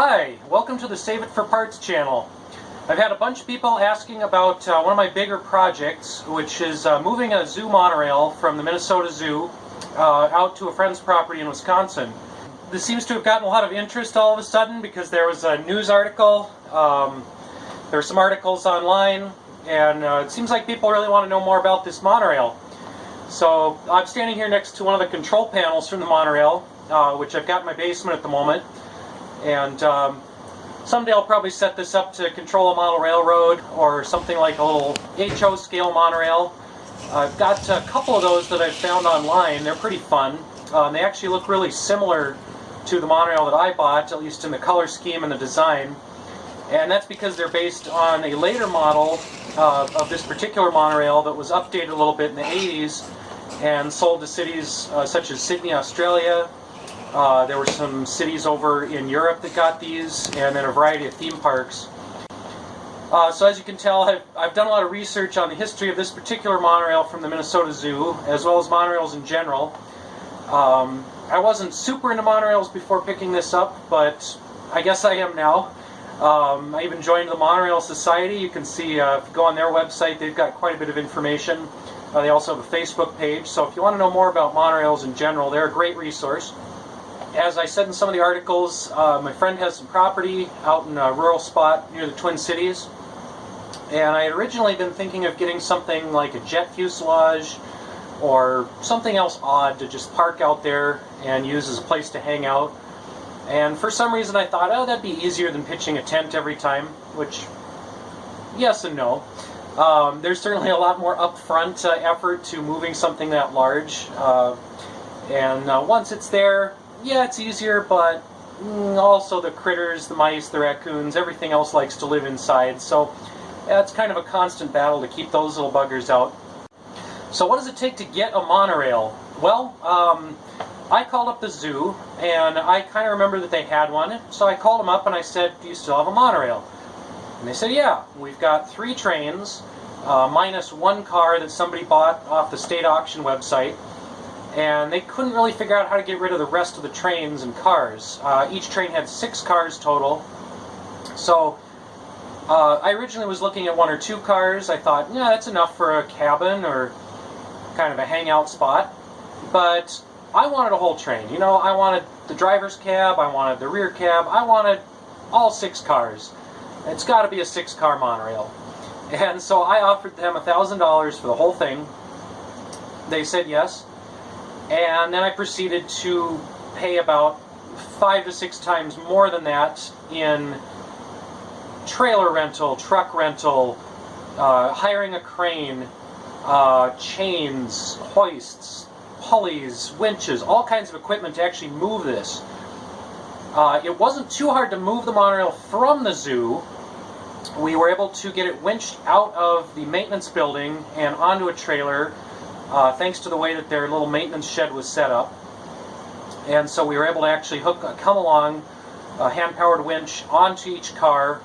Hi, welcome to the Save It for Parts channel. I've had a bunch of people asking about one of my bigger projects, which is moving a zoo monorail from the Minnesota Zoo out to a friend's property in Wisconsin. This seems to have gotten a lot of interest all of a sudden because there was a news article, there are some articles online, and it seems like people really want to know more about this monorail. So I'm standing here next to one of the control panels from the monorail, which I've got in my basement at the moment. And someday I'll probably set this up to control a model railroad or something like a little HO scale monorail. I've got a couple of those that I've found online. They're pretty fun. They actually look really similar to the monorail that I bought, at least in the color scheme and the design. And that's because they're based on a later model of this particular monorail that was updated a little bit in the 80s and sold to cities such as Sydney, Australia. There were some cities over in Europe that got these, and then a variety of theme parks. So as you can tell, I've done a lot of research on the history of this particular monorail from the Minnesota Zoo, as well as monorails in general. I wasn't super into monorails before picking this up, but I guess I am now. I even joined the Monorail Society. You can see, if you go on their website, they've got quite a bit of information. They also have a Facebook page, so if you want to know more about monorails in general, they're a great resource. As I said in some of the articles, my friend has some property out in a rural spot near the Twin Cities, and I had originally been thinking of getting something like a jet fuselage or something else odd to just park out there and use as a place to hang out. And for some reason I thought, oh, that'd be easier than pitching a tent every time, which, yes and no. There's certainly a lot more upfront effort to moving something that large, and once it's there, yeah, it's easier, but also the critters, the mice, the raccoons, everything else likes to live inside, so yeah, it's kind of a constant battle to keep those little buggers out. So what does it take to get a monorail? Well, I called up the zoo, and I kind of remember that they had one, so I called them up and I said, do you still have a monorail? And they said, yeah, we've got 3 trains, minus 1 car that somebody bought off the state auction website. And they couldn't really figure out how to get rid of the rest of the trains and cars. Each train had 6 cars total. So I originally was looking at 1 or 2 cars. I thought, yeah, that's enough for a cabin or kind of a hangout spot. But I wanted a whole train. You know, I wanted the driver's cab, I wanted the rear cab, I wanted all 6 cars. It's got to be a 6-car monorail. And so I offered them $1,000 for the whole thing. They said yes. And then I proceeded to pay about 5 to 6 times more than that in trailer rental, truck rental, hiring a crane, chains, hoists, pulleys, winches, all kinds of equipment to actually move this. It wasn't too hard to move the monorail from the zoo. We were able to get it winched out of the maintenance building and onto a trailer, thanks to the way that their little maintenance shed was set up. And so we were able to actually come along a hand-powered winch onto each car,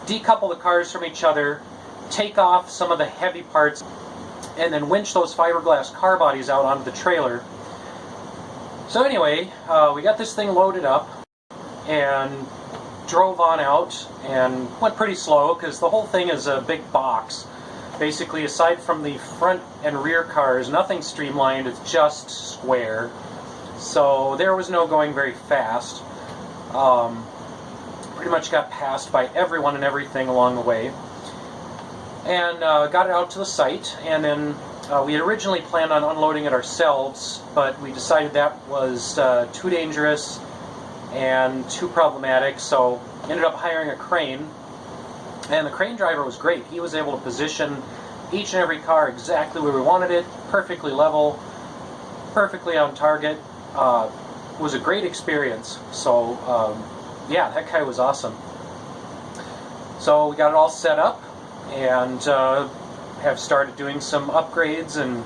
decouple the cars from each other, take off some of the heavy parts, and then winch those fiberglass car bodies out onto the trailer. So anyway, we got this thing loaded up and drove on out and went pretty slow because the whole thing is a big box. Basically, aside from the front and rear cars, nothing's streamlined, it's just square. So there was no going very fast. Pretty much got passed by everyone and everything along the way. And got it out to the site, and then we had originally planned on unloading it ourselves, but we decided that was too dangerous and too problematic, so ended up hiring a crane. And the crane driver was great. He was able to position each and every car exactly where we wanted it, perfectly level, perfectly on target. It was a great experience. So, yeah, that guy was awesome. So we got it all set up and have started doing some upgrades and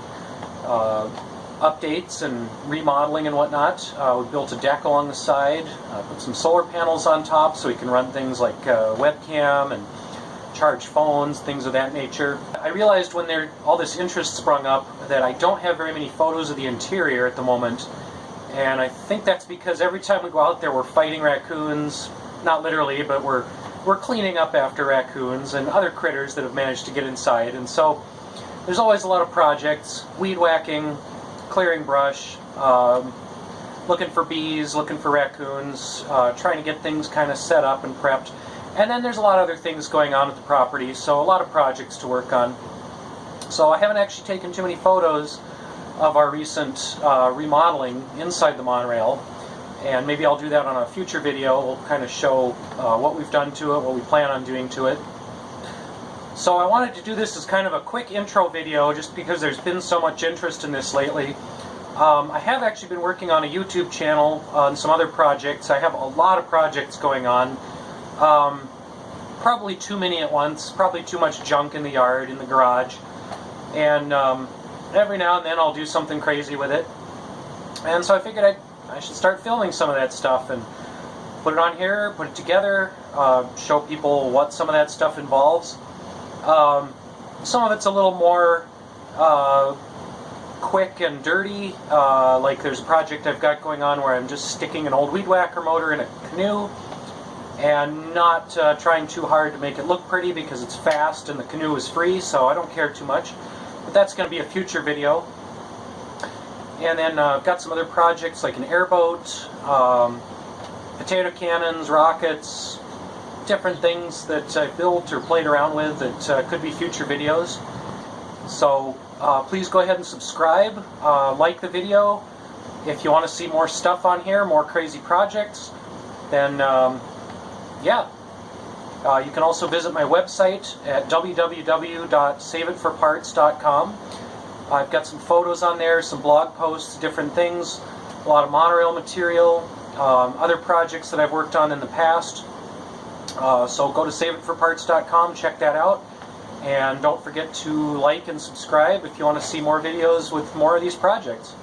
updates and remodeling and whatnot. We built a deck along the side, put some solar panels on top so we can run things like webcam and charge phones, things of that nature. I realized when all this interest sprung up that I don't have very many photos of the interior at the moment, and I think that's because every time we go out there we're fighting raccoons, not literally, but we're cleaning up after raccoons and other critters that have managed to get inside. And so there's always a lot of projects: weed whacking, clearing brush, looking for bees, looking for raccoons, trying to get things kind of set up and prepped. And then there's a lot of other things going on at the property, so a lot of projects to work on. So I haven't actually taken too many photos of our recent remodeling inside the monorail, and maybe I'll do that on a future video. We'll kind of show what we've done to it, what we plan on doing to it. So I wanted to do this as kind of a quick intro video, just because there's been so much interest in this lately. I have actually been working on a YouTube channel on some other projects. I have a lot of projects going on. Probably too many at once, probably too much junk in the yard, in the garage. And every now and then I'll do something crazy with it. And so I figured I should start filming some of that stuff and put it on here, put it together, show people what some of that stuff involves. Some of it's a little more quick and dirty, like there's a project I've got going on where I'm just sticking an old weed whacker motor in a canoe and not trying too hard to make it look pretty, because it's fast and the canoe is free, so I don't care too much. But that's going to be a future video. And then I've got some other projects like an airboat, potato cannons, rockets, different things that I've built or played around with that could be future videos. So please go ahead and subscribe, like the video. If you want to see more stuff on here, more crazy projects, then yeah. You can also visit my website at www.saveitforparts.com. I've got some photos on there, some blog posts, different things, a lot of monorail material, other projects that I've worked on in the past. So go to saveitforparts.com, check that out. And don't forget to like and subscribe if you want to see more videos with more of these projects.